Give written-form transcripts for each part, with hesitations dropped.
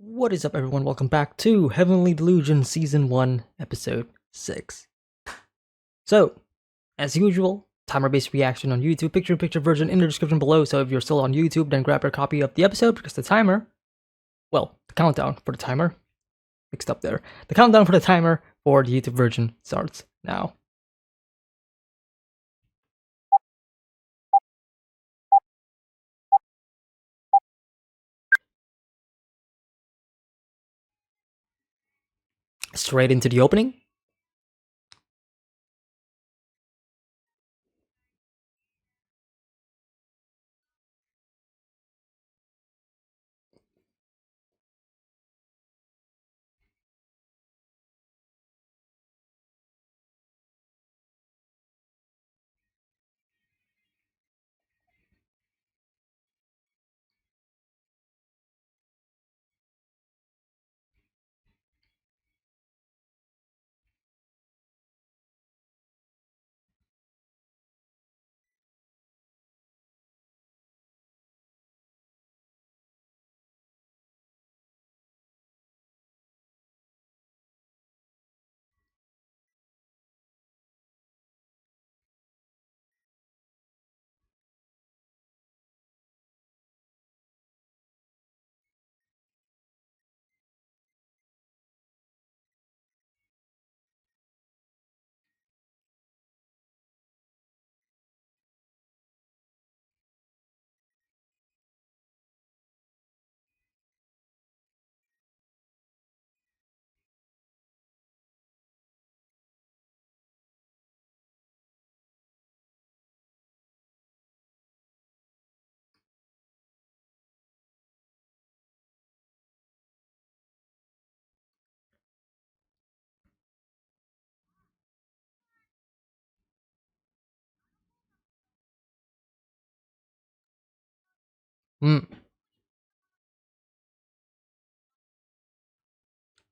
What is up, everyone? Welcome back to Heavenly Delusion Season 1, Episode 6. So, as usual, timer-based reaction on YouTube, picture-in-picture version in the description below, so if you're still on YouTube, then grab your copy of the episode, because the timer, well, the countdown for the timer, mixed up there, the countdown for the timer for the YouTube version starts now. Straight into the opening.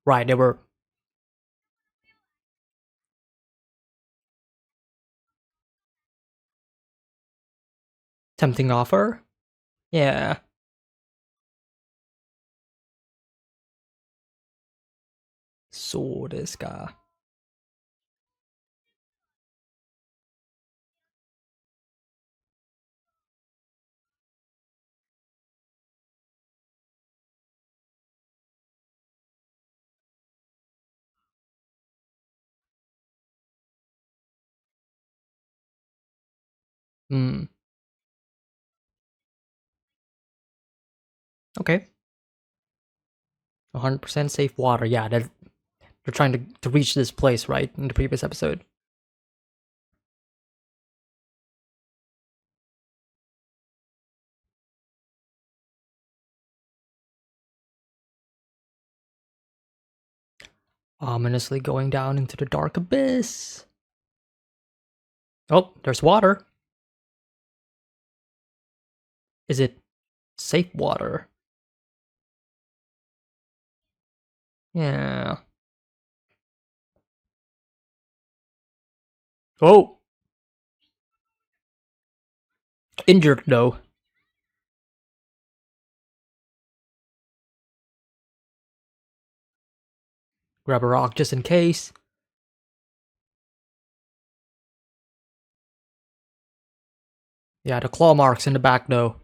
Right, they were tempting offer. Yeah. So this guy. Okay. 100% safe water. Yeah, they're trying to reach this place, right? In the previous episode. Ominously going down into the dark abyss. Oh, there's water. Is it safe water? Yeah. Oh! Injured, though. Grab a rock just in case. Yeah, the claw marks in the back, though.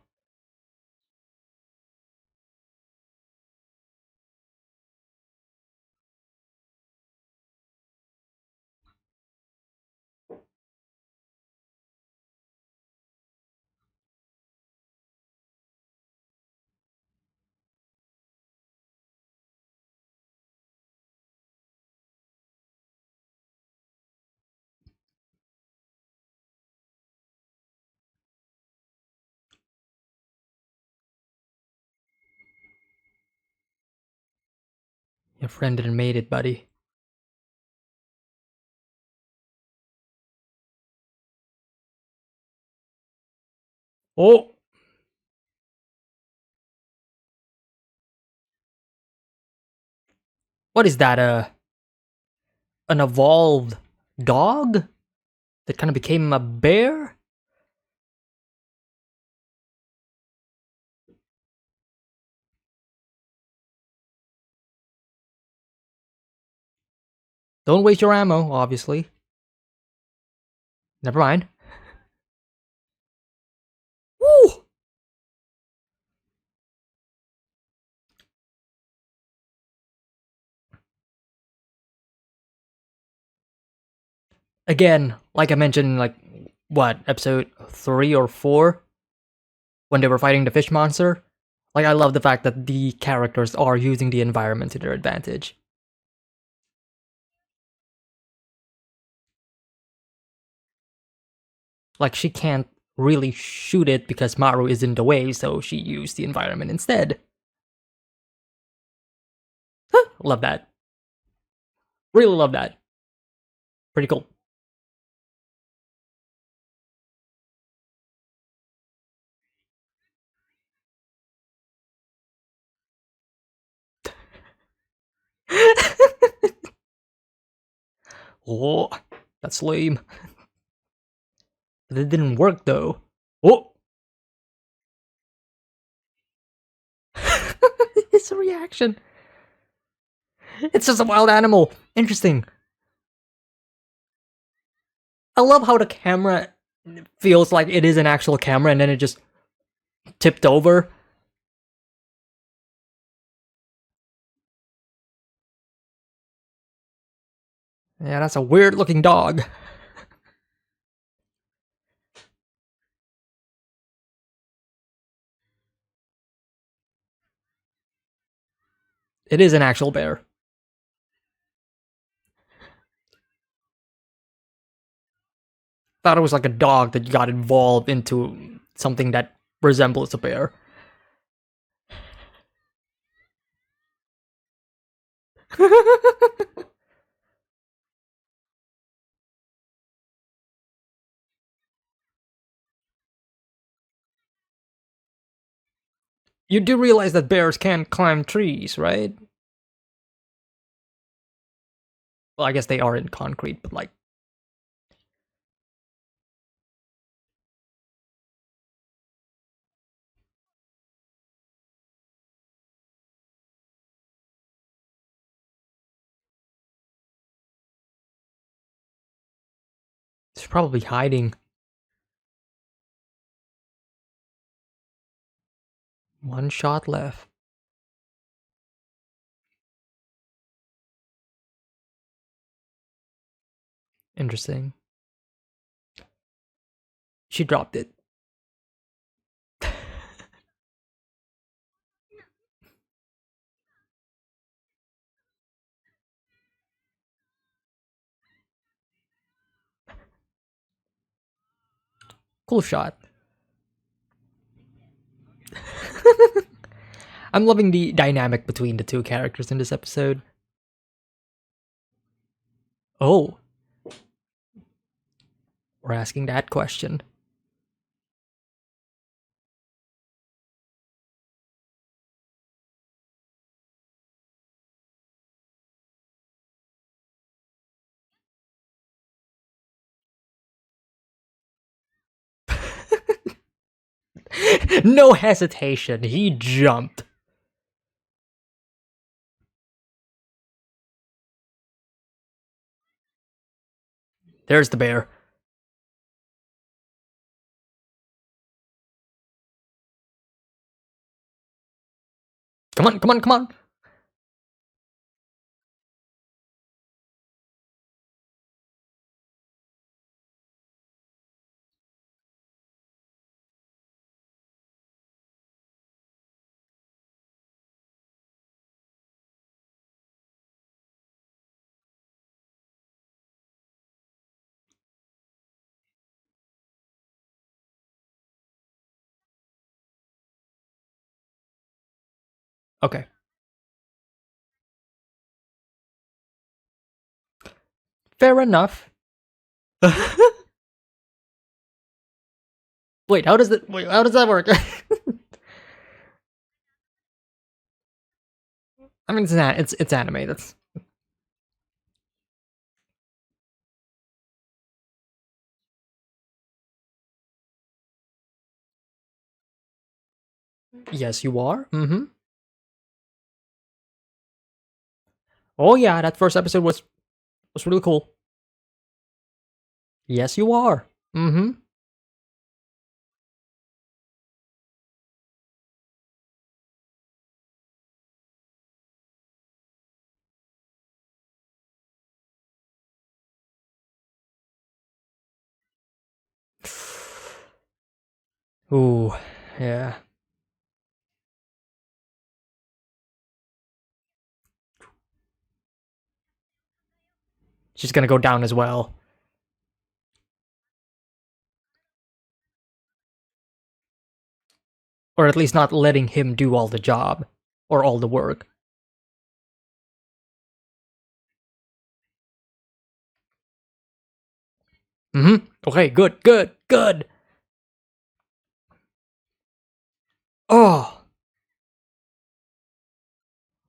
Your friend didn't made it, buddy. Oh! What is that, an evolved dog? That kind of became a bear? Don't waste your ammo, obviously. Never mind. Woo! Again, like I mentioned in, like, what, episode 3 or 4? When they were fighting the fish monster? Like, I love the fact that the characters are using the environment to their advantage. Like, she can't really shoot it because Maru is in the way, so she used the environment instead. Love that. Really love that. Pretty cool. Oh, that's lame. But it didn't work though. Oh! His reaction. It's just a wild animal. Interesting. I love how the camera feels like it is an actual camera and then it just tipped over. Yeah, that's a weird looking dog. It is an actual bear. Thought it was like a dog that got involved into something that resembles a bear. You do realize that bears can't climb trees, right? Well, I guess they are in concrete, but like... It's probably hiding. One shot left. Interesting. She dropped it. Cool shot. I'm loving the dynamic between the two characters in this episode. Oh, we're asking that question. No hesitation, he jumped. There's the bear. Come on, come on, come on. Okay. Fair enough. Wait, how does that work? I mean, it's anime. That's... Yes, you are. Mm-hmm. Oh yeah, that first episode was was really cool. Yes, you are. Mm-hmm. Ooh, yeah. She's gonna go down as well. Or at least not letting him do all the job. Or all the work. Mm-hmm. Okay, good, good, good. Oh,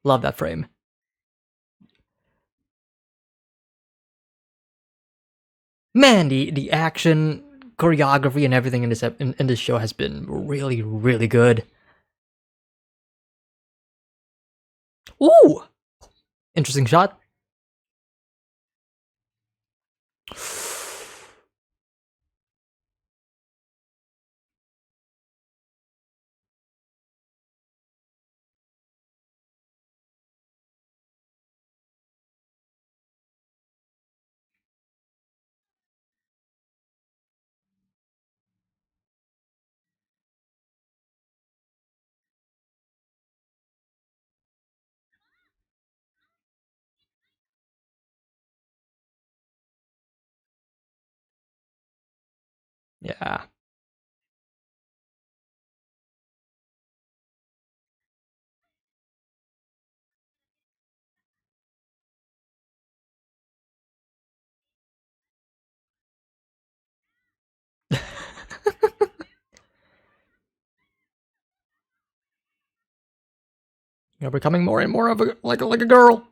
love that frame. Man, the action, choreography, and everything in in this show has been really, really good. Ooh, interesting shot. Yeah. You're becoming more and more of a like a girl.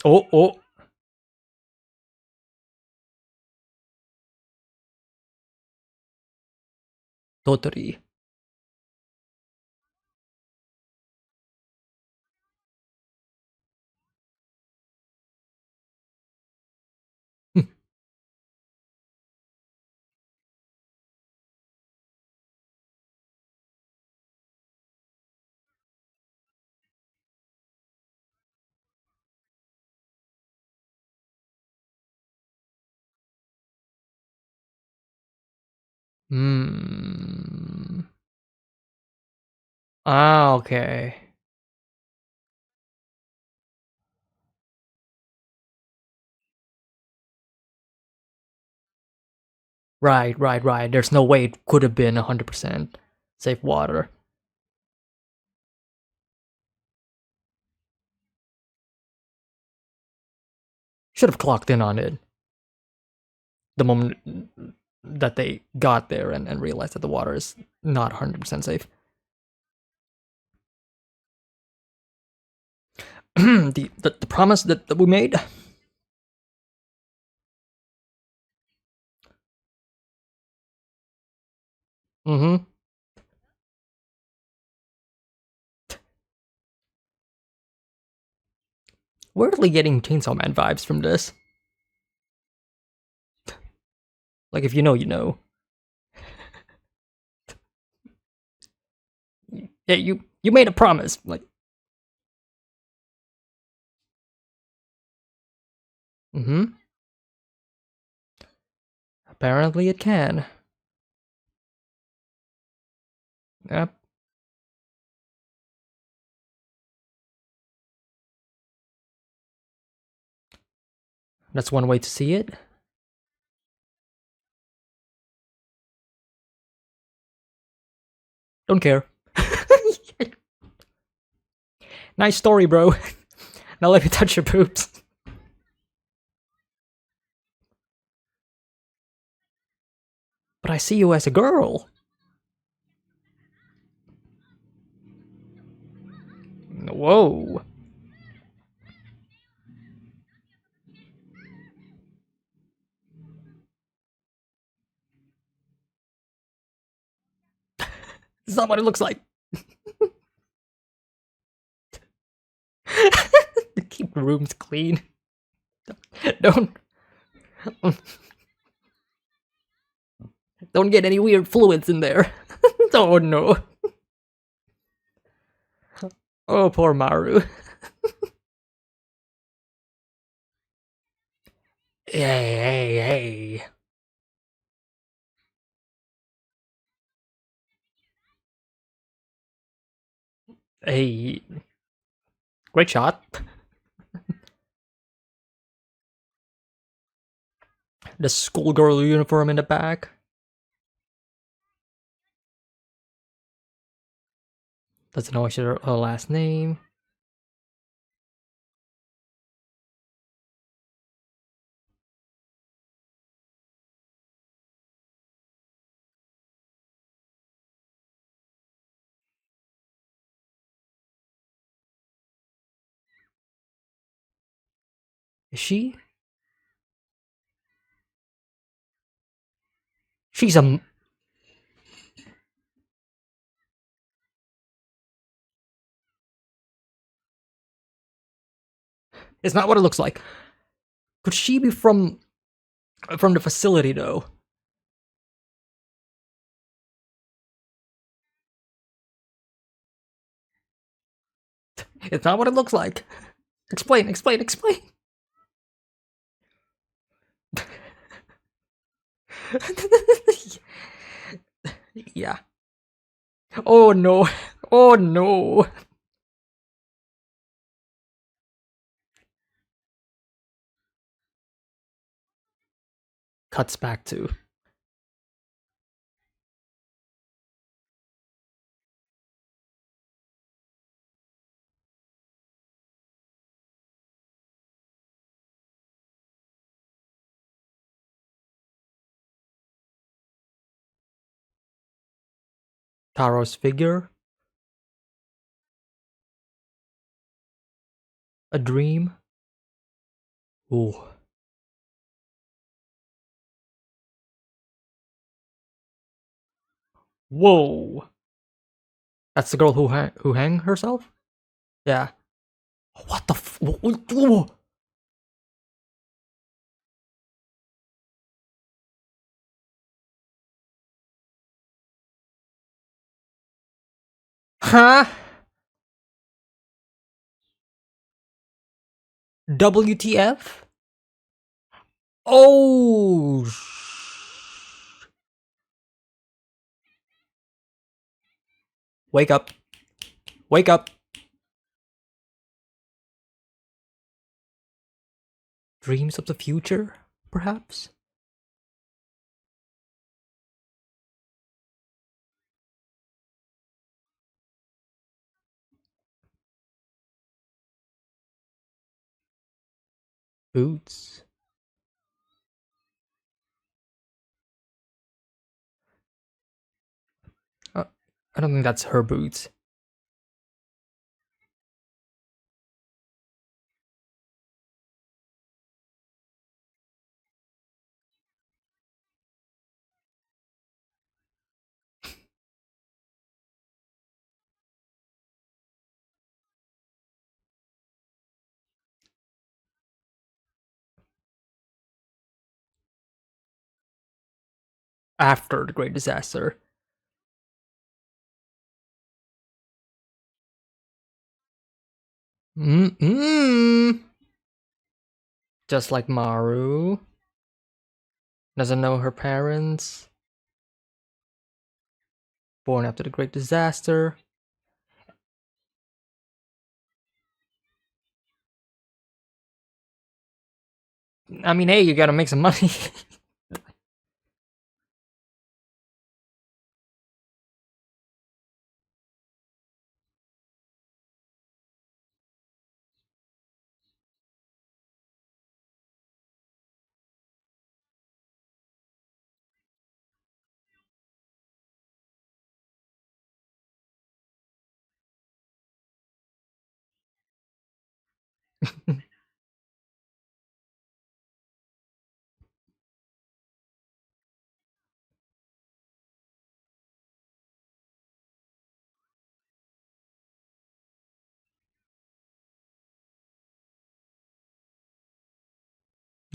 Oh, oh, totally. Hmm. Ah, okay. Right, right, right. There's no way it could have been 100% safe water. Should have clocked in on it the moment that they got there and realized that the water is not 100% safe. The promise that we made. Mm-hmm. Weirdly getting Chainsaw Man vibes from this. Like if you know, you know. Yeah, you made a promise. Like, mm-hmm. Apparently it can. Yep. That's one way to see it. Don't care. Nice story, bro. Now let me touch your boobs. But I see you as a girl. Whoa. This is not what it looks like. Keep rooms clean. Don't don't get any weird fluids in there. Oh no. Oh, poor Maru. Hey. Hey. Great shot. The schoolgirl uniform in the back. Doesn't know her last name. Is she? She's a. It's not what it looks like. Could she be from the facility though? It's not what it looks like. Explain. Yeah. Oh no. Oh no. Cuts back to Taro's figure. A dream. Ooh. Whoa. That's the girl who hang herself? Yeah. What the Huh? WTF? Oh. Wake up. Wake up. Dreams of the future, perhaps? Boots. Uh, I don't think that's her boots. After the Great Disaster. Mm-mm. Just like Maru. Doesn't know her parents. Born after the Great Disaster. I mean, hey, you gotta make some money.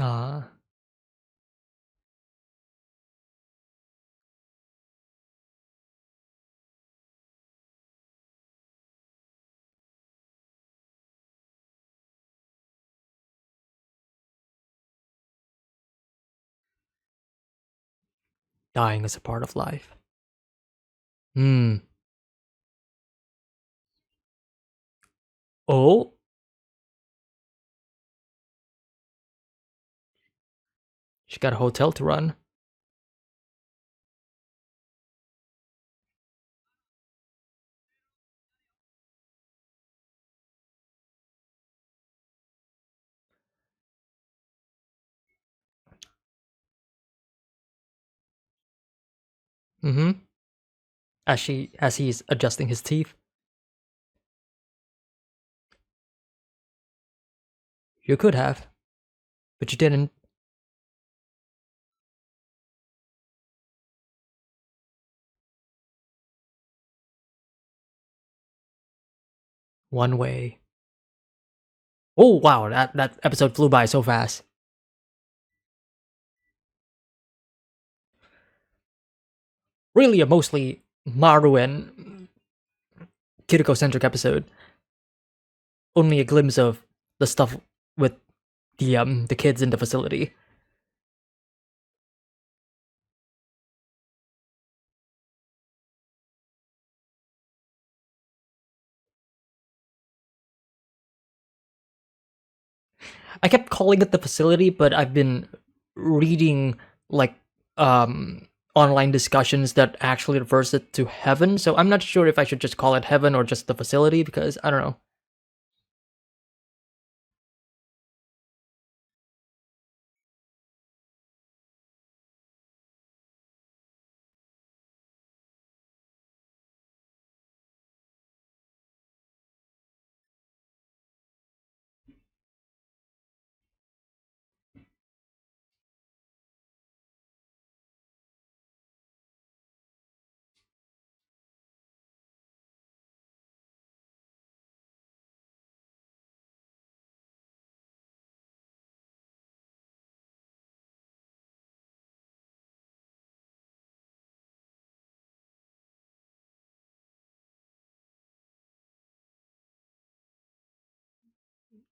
Ah. Dying is a part of life. Hmm. Oh? She got a hotel to run. Mm-hmm. As he's adjusting his teeth. You could have, but you didn't. One way. Oh wow, that episode flew by so fast. Really a mostly Maru and Kiriko centric episode. Only a glimpse of the stuff with the kids in the facility. I kept calling it the facility, but I've been reading like online discussions that actually refers it to heaven. So I'm not sure if I should just call it heaven or just the facility because I don't know.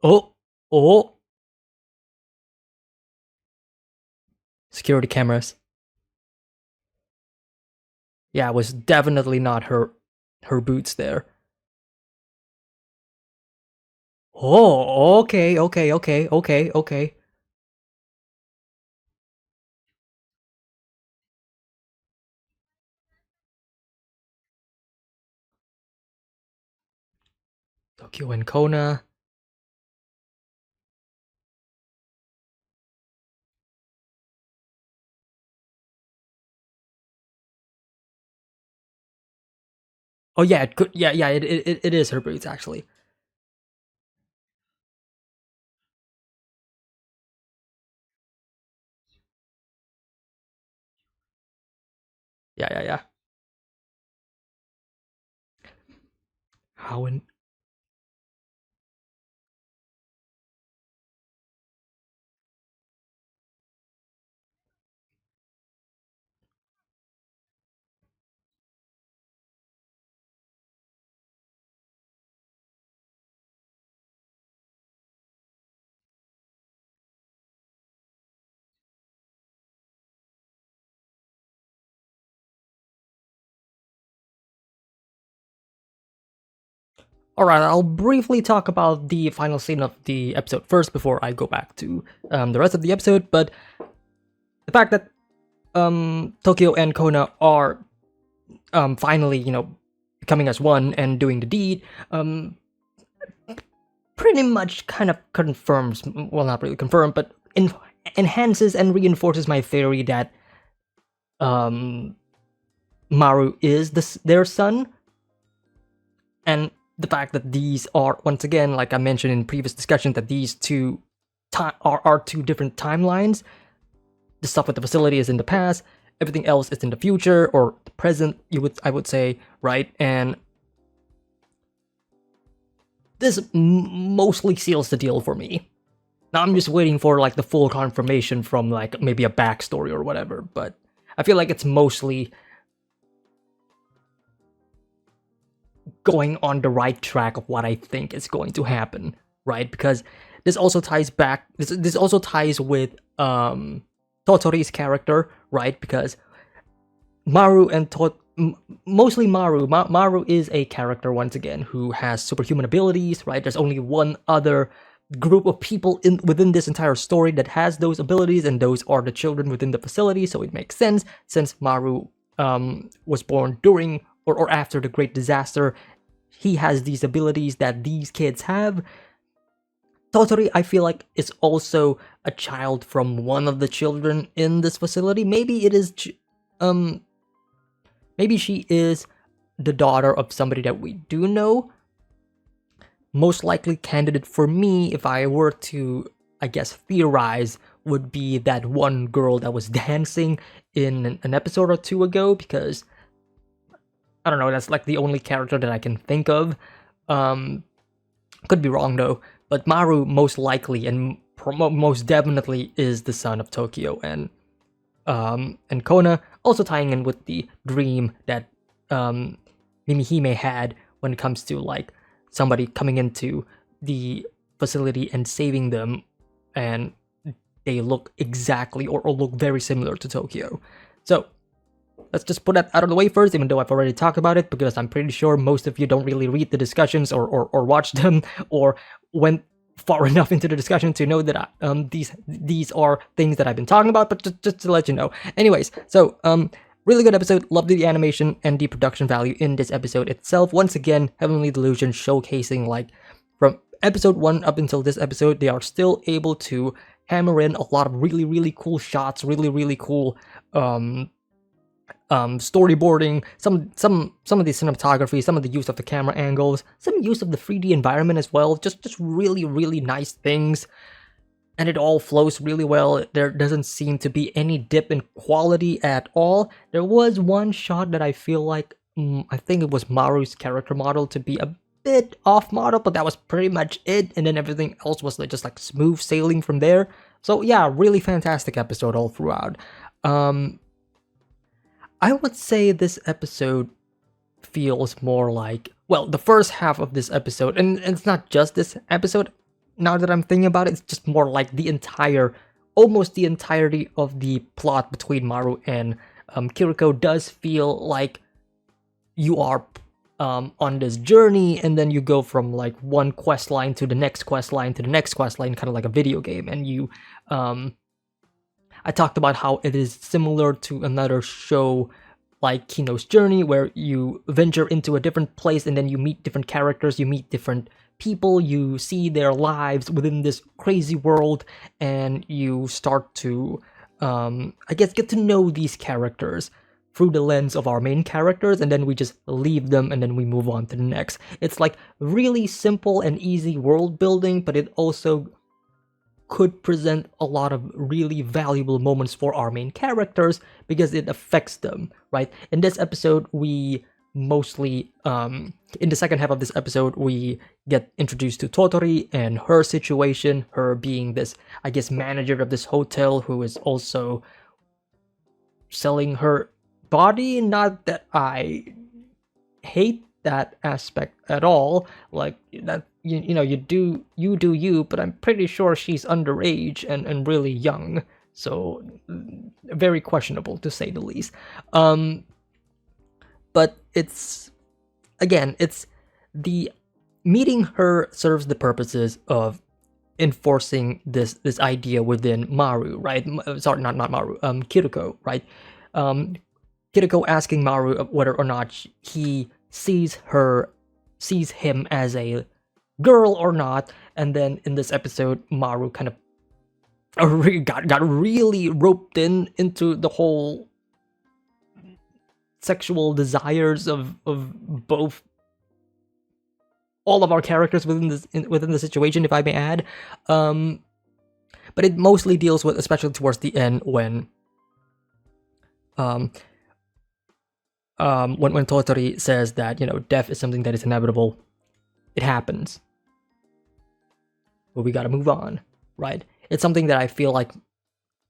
Oh, oh, security cameras. Yeah, it was definitely not her boots there. Oh, okay, okay, okay, okay, okay. Tokyo and Kona. Oh yeah, it could. Yeah, yeah, it is her boots actually. Yeah, yeah, yeah. How in? All right, I'll briefly talk about the final scene of the episode first before I go back to the rest of the episode. But the fact that Tokyo and Kona are finally, becoming as one and doing the deed, pretty much kind of confirms, well, not really confirmed, but enhances and reinforces my theory that um, Maru is their son, and the fact that these are, once again, like I mentioned in previous discussions, that these two are two different timelines. The stuff with the facility is in the past, everything else is in the future or the present. I would say, right? And this mostly seals the deal for me. Now I'm just waiting for like the full confirmation from like maybe a backstory or whatever, but I feel like it's mostly going on the right track of what I think is going to happen, right? Because this also ties back. This also ties with Totori's character, right? Because Maru and mostly Maru. Maru is a character once again who has superhuman abilities, right? There's only one other group of people within this entire story that has those abilities, and those are the children within the facility. So it makes sense since Maru was born during or after the Great Disaster. He has these abilities that these kids have. Totori, I feel like, is also a child from one of the children in this facility. Maybe it is, maybe she is the daughter of somebody that we do know. Most likely candidate for me, if I were to, I guess, theorize, would be that one girl that was dancing in an episode or two ago, because I don't know, that's like the only character that I can think of. Could be wrong though, but Maru most likely and most definitely is the son of Tokyo and Kona, also tying in with the dream that Mimihime had when it comes to like somebody coming into the facility and saving them, and they look exactly or look very similar to Tokyo. So let's just put that out of the way first, even though I've already talked about it, because I'm pretty sure most of you don't really read the discussions or watch them or went far enough into the discussion to know that these are things that I've been talking about, but just to let you know. Anyways, so really good episode. Loved the animation and the production value in this episode itself. Once again, Heavenly Delusion showcasing, like, from episode 1 up until this episode, they are still able to hammer in a lot of really cool shots, really cool storyboarding, some of the cinematography, some of the use of the camera angles, some use of the 3D environment as well. Just really nice things, and it all flows really well. There doesn't seem to be any dip in quality at all. There was one shot that I feel like I think it was Maru's character model to be a bit off model, but that was pretty much it, and then everything else was like just like smooth sailing from there. So yeah, really fantastic episode all throughout. I would say this episode feels more like, well, the first half of this episode, and it's not just this episode, now that I'm thinking about it, it's just more like almost the entirety of the plot between Maru and Kiriko does feel like you are on this journey, and then you go from like one quest line to the next quest line to the next quest line, kind of like a video game, and you I talked about how it is similar to another show like Kino's Journey, where you venture into a different place and then you meet different characters, you meet different people, you see their lives within this crazy world, and you start to, I guess, get to know these characters through the lens of our main characters, and then we just leave them and then we move on to the next. It's like really simple and easy world building, but it also could present a lot of really valuable moments for our main characters because it affects them, right? In this episode, we mostly, in the second half of this episode, we get introduced to Totori and her situation, her being this, I guess, manager of this hotel who is also selling her body. Not that I hate that aspect at all, like that, you do you, but I'm pretty sure she's underage and really young, so very questionable to say the least. But it's, again, it's the meeting her serves the purposes of enforcing this idea within Maru, right? Sorry, not Maru, Kiriko, right? Kiriko asking Maru whether or not he sees him as a girl or not, and then in this episode, Maru kind of got really roped into the whole sexual desires of both, all of our characters within the situation, if I may add. But it mostly deals with, especially towards the end, when Totori says that, death is something that is inevitable. It happens, but we gotta move on. right? It's something that I feel like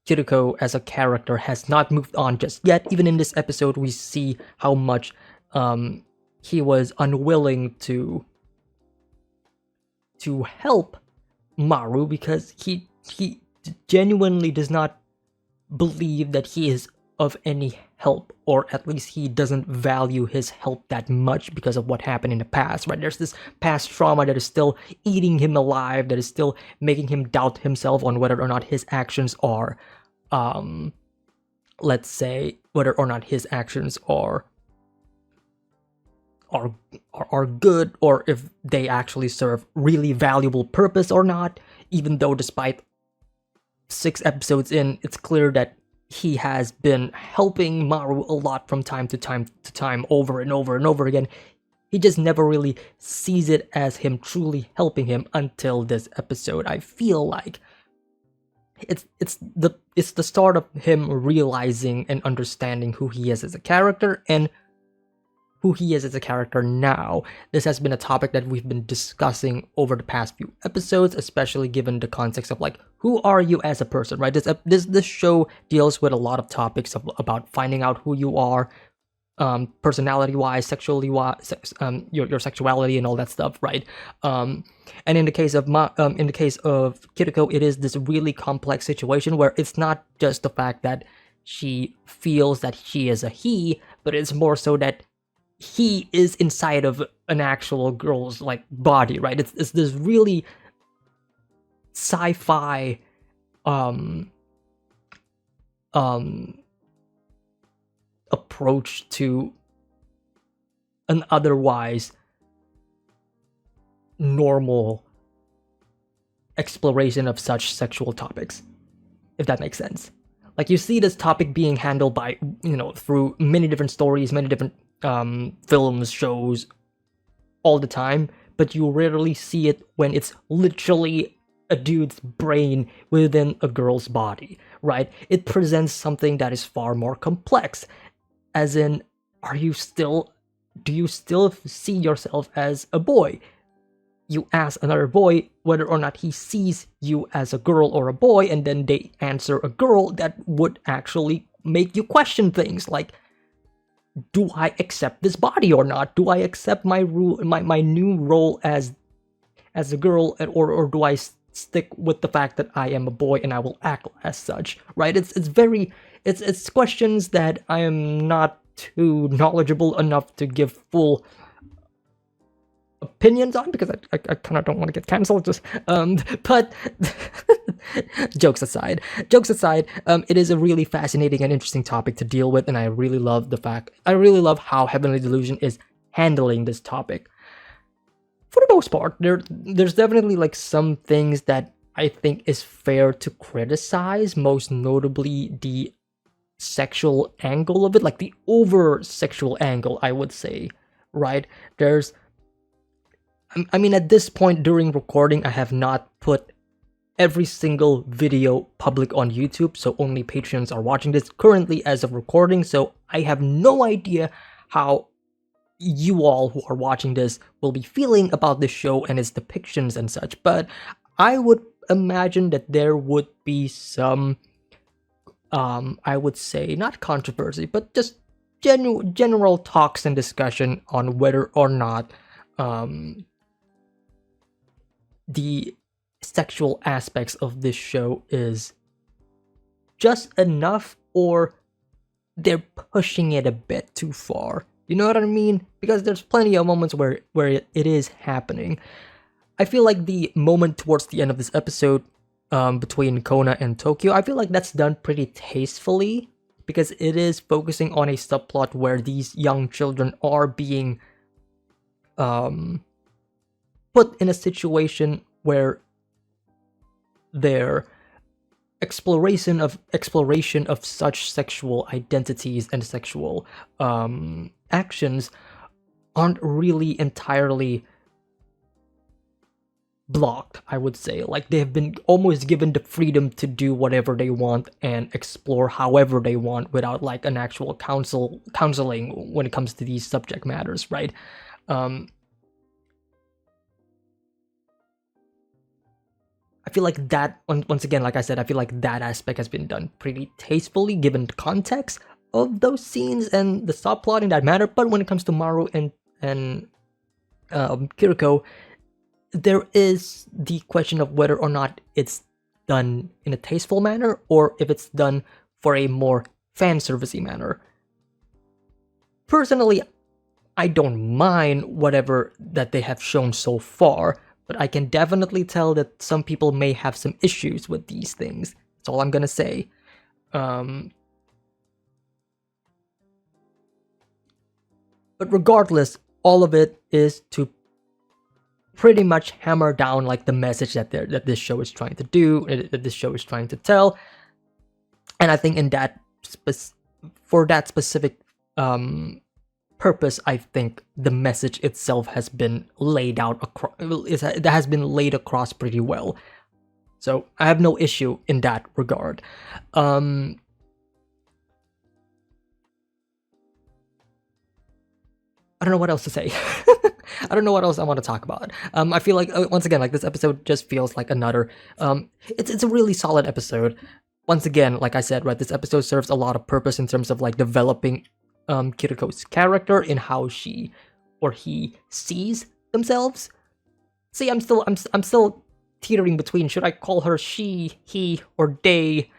Kiriko as a character has not moved on just yet. Even in this episode, we see how much he was unwilling to help Maru because he genuinely does not believe that he is of any help, or at least he doesn't value his help that much because of what happened in the past, right? There's this past trauma that is still eating him alive, that is still making him doubt himself on whether or not his actions are, let's say, whether or not his actions are good, or if they actually serve really valuable purpose or not, even though despite 6 episodes in, it's clear that he has been helping Maru a lot from time to time, over and over and over again. He just never really sees it as him truly helping him until this episode. I feel like it's the start of him realizing and understanding who he is as a character and who he is as a character now. This has been a topic that we've been discussing over the past few episodes, especially given the context of like, who are you as a person, right? This show deals with a lot of topics about finding out who you are, personality-wise, sexually-wise, your sexuality and all that stuff, right? And in the case of Kiriko, it is this really complex situation where it's not just the fact that she feels that she is a he, but it's more so that he is inside of an actual girl's like body, right? It's this really sci-fi approach to an otherwise normal exploration of such sexual topics, if that makes sense. Like, you see this topic being handled by, through many different stories, many different films, shows, all the time, but you rarely see it when it's literally a dude's brain within a girl's body, right? It presents something that is far more complex, as in, do you still see yourself as a boy? You ask another boy whether or not he sees you as a girl or a boy, and then they answer a girl, that would actually make you question things like, do I accept this body or not? Do I accept my new role as a girl, or do I stick with the fact that I am a boy and I will act as such, right? It's questions that I am not too knowledgeable enough to give full opinions on, because I kind of don't want to get cancelled, but jokes aside, it is a really fascinating and interesting topic to deal with, and I really love how Heavenly Delusion is handling this topic. For the most part, there's definitely like some things that I think is fair to criticize, most notably the sexual angle of it, like the over sexual angle, I would say, right? At this point during recording, I have not put every single video public on YouTube, so only patrons are watching this currently as of recording, so I have no idea how you all who are watching this will be feeling about this show and its depictions and such, but I would imagine that there would be some, I would say, not controversy, but just general talks and discussion on whether or not the sexual aspects of this show is just enough, or they're pushing it a bit too far. You know what I mean? Because there's plenty of moments where it is happening. I feel like the moment towards the end of this episode, between Kona and Tokyo, I feel like that's done pretty tastefully, because it is focusing on a subplot where these young children are being put in a situation where their exploration of such sexual identities and sexual actions aren't really entirely blocked, I would say. Like, they have been almost given the freedom to do whatever they want and explore however they want without like an actual counseling when it comes to these subject matters, right? I feel like that, once again, like I said, I feel like that aspect has been done pretty tastefully given the context of those scenes and the subplotting that matter. But when it comes to Maru and Kiriko, there is the question of whether or not it's done in a tasteful manner or if it's done for a more fan servicey manner. Personally, I don't mind whatever that they have shown so far, but I can definitely tell that some people may have some issues with these things. That's all I'm gonna say. But regardless, all of it is to pretty much hammer down like the message that this show is trying to do, that this show is trying to tell. And I think in that for that specific purpose, I think the message itself has been laid out across. It has been laid across pretty well. So I have no issue in that regard. I don't know what else to say. I don't know what else I want to talk about. I feel like once again, like this episode just feels like another. It's a really solid episode. Once again, like I said, right, this episode serves a lot of purpose in terms of like developing Kiriko's character in how she or he sees themselves. See, I'm still teetering between should I call her she, he, or they.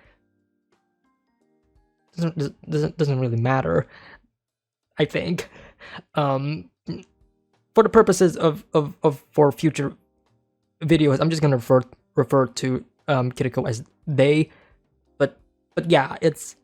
Doesn't really matter, I think. For the purposes of for future videos, I'm just gonna refer to Kiriko as they. But yeah, it's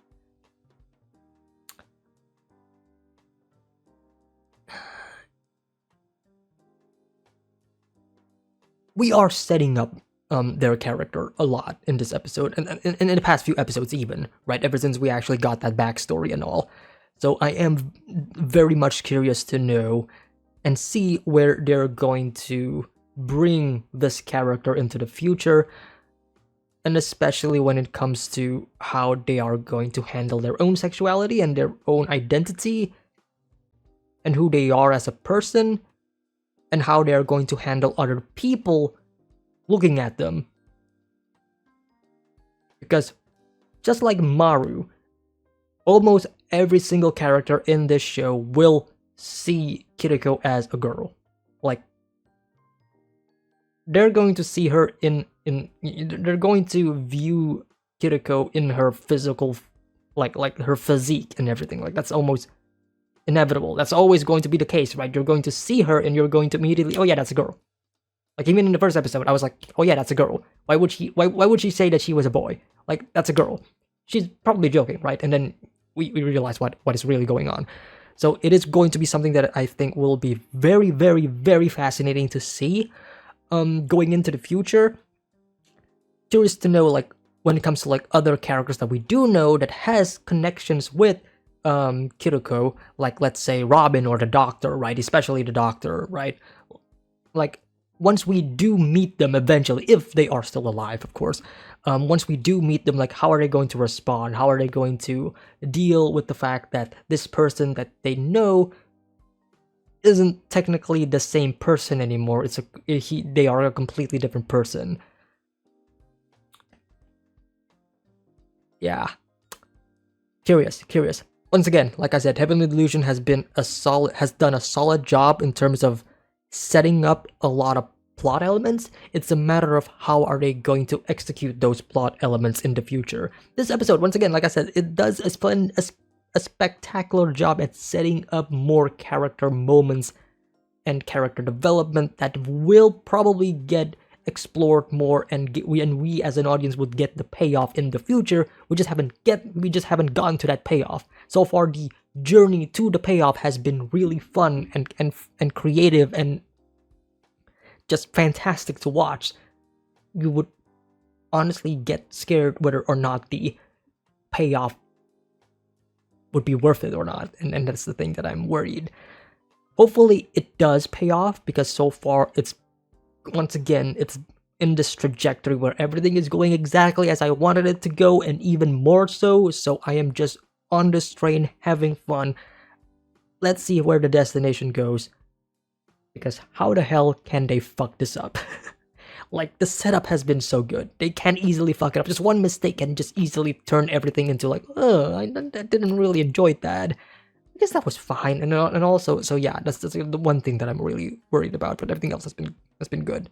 we are setting up their character a lot in this episode, and in the past few episodes even, right? Ever since we actually got that backstory and all. So I am very much curious to know and see where they're going to bring this character into the future, and especially when it comes to how they are going to handle their own sexuality and their own identity, and who they are as a person, and how they are going to handle other people looking at them. Because just like Maru, almost every single character in this show will see Kiriko as a girl. Like, they're going to see her they're going to view Kiriko in her physical, like her physique and everything. Like, that's almost inevitable. That's always going to be the case, right? You're going to see her and you're going to immediately, oh yeah, that's a girl. Like, even in the first episode, I was like, oh yeah, that's a girl. Why would she say that she was a boy? Like, that's a girl. She's probably joking, right? And then we realize what is really going on. So it is going to be something that I think will be very, very, very fascinating to see going into the future. Curious to know, like, when it comes to like other characters that we do know that has connections with Kiriko, like let's say Robin or the Doctor, right? Especially the Doctor, right? Like, once we do meet them eventually, if they are still alive, of course, once we do meet them, like, how are they going to respond? How are they going to deal with the fact that this person that they know isn't technically the same person anymore? They are a completely different person. Yeah. Curious. Once again, like I said, Heavenly Delusion has done a solid job in terms of setting up a lot of plot elements. It's a matter of how are they going to execute those plot elements in the future. This episode, once again, like I said, it does a spectacular job at setting up more character moments and character development that will probably get explored more, and we as an audience would get the payoff in the future. We just haven't gotten to that payoff. So far, the journey to the payoff has been really fun and creative and just fantastic to watch. You would honestly get scared whether or not the payoff would be worth it or not, and that's the thing that I'm worried. Hopefully it does pay off, because so far it's in this trajectory where everything is going exactly as I wanted it to go, and even more so. So I am just on this train having fun. Let's see where the destination goes, because how the hell can they fuck this up? Like, the setup has been so good. They can easily fuck it up. Just one mistake can just easily turn everything into like, oh, I didn't really enjoy that. I guess that was fine. And also, so yeah, that's the one thing that I'm really worried about. But everything else has been good.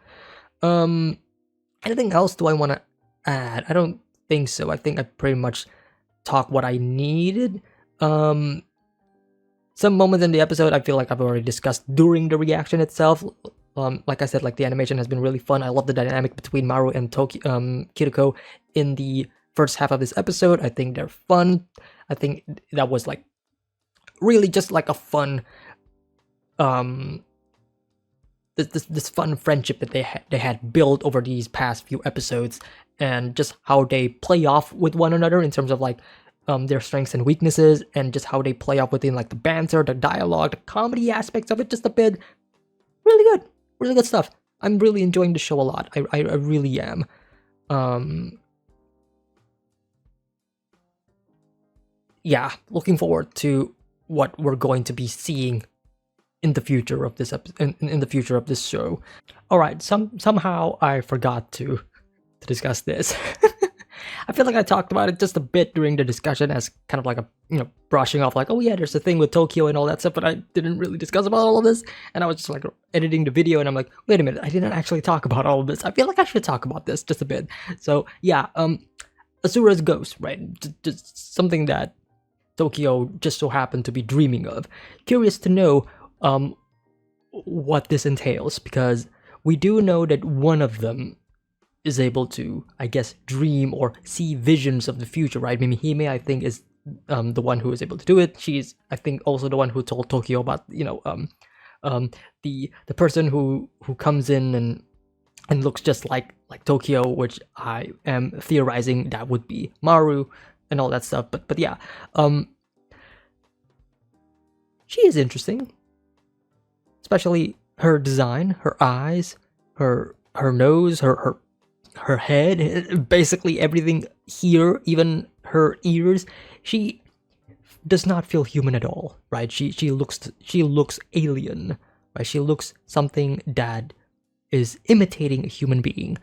Anything else do I want to add? I don't think so. I think I pretty much talked what I needed. Some moments in the episode I feel like I've already discussed during the reaction itself. Like I said, like the animation has been really fun. I love the dynamic between Maru and Kiriko in the first half of this episode. I think they're fun. I think that was like really just like a fun this fun friendship that they had built over these past few episodes, and just how they play off with one another in terms of like their strengths and weaknesses, and just how they play off within like the banter, the dialogue, the comedy aspects of it just a bit. Really good stuff. I'm really enjoying the show a lot. I really am. Yeah, looking forward to what we're going to be seeing in the future of this in the future of this show. All right, somehow I forgot to discuss this. I feel like I talked about it just a bit during the discussion as kind of like a, brushing off like, oh yeah, there's a thing with Tokyo and all that stuff, but I didn't really discuss about all of this. And I was just like editing the video and I'm like, wait a minute, I didn't actually talk about all of this. I feel like I should talk about this just a bit. So yeah, Asura's ghost, right? Just something that Tokyo just so happened to be dreaming of. Curious to know what this entails, because we do know that one of them is able to, I guess, dream or see visions of the future, right? Mimihime, I think, is the one who is able to do it. She's, I think, also the one who told Tokyo about, the person who comes in and looks just like Tokyo, which I am theorizing that would be Maru and all that stuff. But yeah, she is interesting, especially her design, her eyes, her nose, her head, basically everything here, even her ears. She does not feel human at all, right? She looks alien, right? She looks something that is imitating a human being.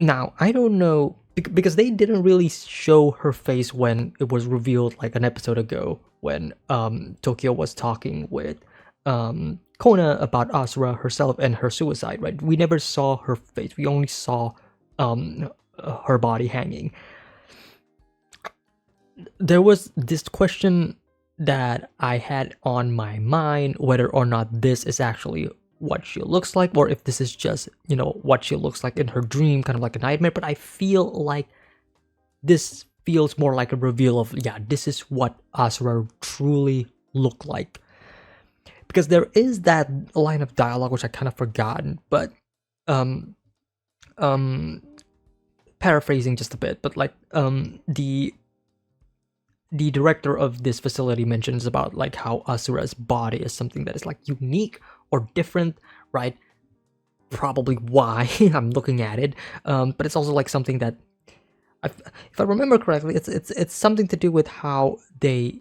Now, I don't know, because they didn't really show her face when it was revealed like an episode ago, when Tokyo was talking with Kona about Asura herself and her suicide, right? We never saw her face. We only saw her body hanging. There was this question that I had on my mind, whether or not this is actually what she looks like, or if this is just, what she looks like in her dream, kind of like a nightmare. But I feel like this feels more like a reveal of, yeah, this is what Asura truly looked like. Because there is that line of dialogue which I kind of forgotten, but paraphrasing just a bit, but like the director of this facility mentions about like how Asura's body is something that is like unique or different, right? Probably why I'm looking at it, but it's also like something that, if I remember correctly, it's something to do with how they.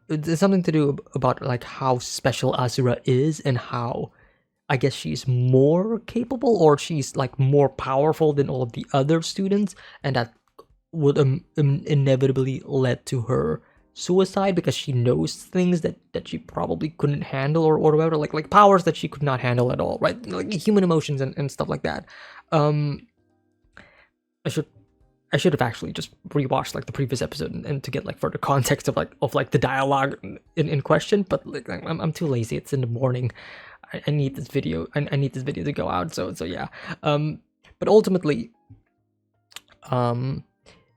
It's something to do about like how special Asura is, and how I guess she's more capable, or she's like more powerful than all of the other students, and that would inevitably led to her suicide, because she knows things that she probably couldn't handle, or whatever, like powers that she could not handle at all, right? Like human emotions and stuff like that. I should have actually just rewatched like the previous episode and to get like further context of the dialogue in question, but like I'm too lazy. It's in the morning. I need this video. I need this video to go out. So yeah. But ultimately,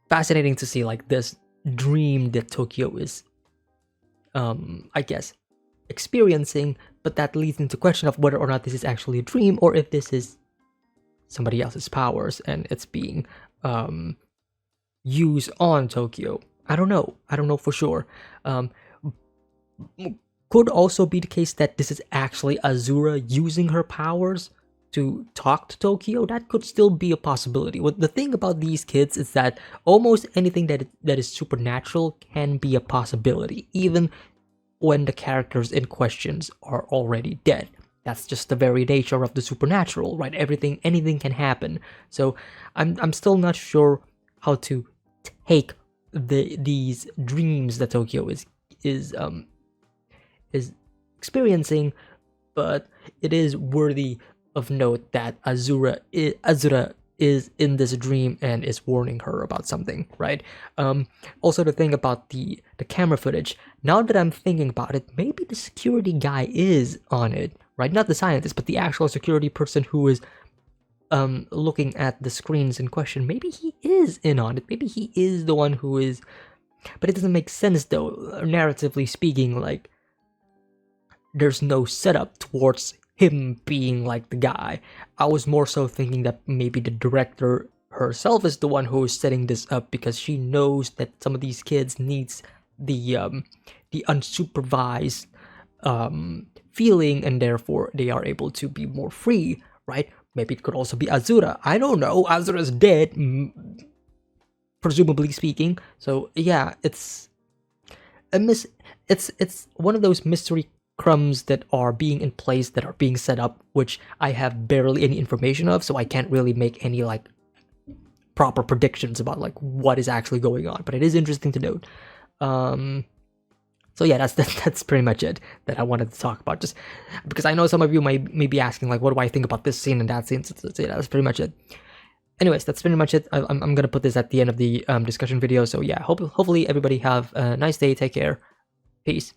fascinating to see like this dream that Tokyo is, I guess, experiencing. But that leads into question of whether or not this is actually a dream, or if this is somebody else's powers and it's being used on Tokyo. I don't know for sure. Could also be the case that this is actually Azura using her powers to talk to Tokyo. That could still be a possibility. What the thing about these kids is that almost anything that is supernatural can be a possibility, even when the characters in questions are already dead. That's just the very nature of the supernatural, right? Anything can happen. So I'm still not sure how to take these dreams that Tokyo is experiencing, but it is worthy of note that Azura is in this dream and is warning her about something, right? Also the thing about the camera footage, now that I'm thinking about it, maybe the security guy is on it, right? Not the scientist, but the actual security person who is looking at the screens in question. Maybe he is in on it. Maybe he is the one who is, but it doesn't make sense though, narratively speaking. Like, there's no setup towards him being like the guy. I was more so thinking that maybe the director herself is the one who is setting this up because she knows that some of these kids needs the unsupervised feeling, and therefore they are able to be more free, right? Maybe it could also be Azura. I don't know. Azura's dead, presumably speaking. So yeah, it's one of those mystery crumbs that are being in place, that are being set up, which I have barely any information of, so I can't really make any like proper predictions about like what is actually going on. But it is interesting to note. So yeah, that's pretty much it that I wanted to talk about, just because I know some of you may be asking like, what do I think about this scene and that scene. So yeah, that's pretty much it. Anyways, that's pretty much it. I'm gonna put this at the end of the discussion video. So yeah, hopefully everybody have a nice day. Take care. Peace.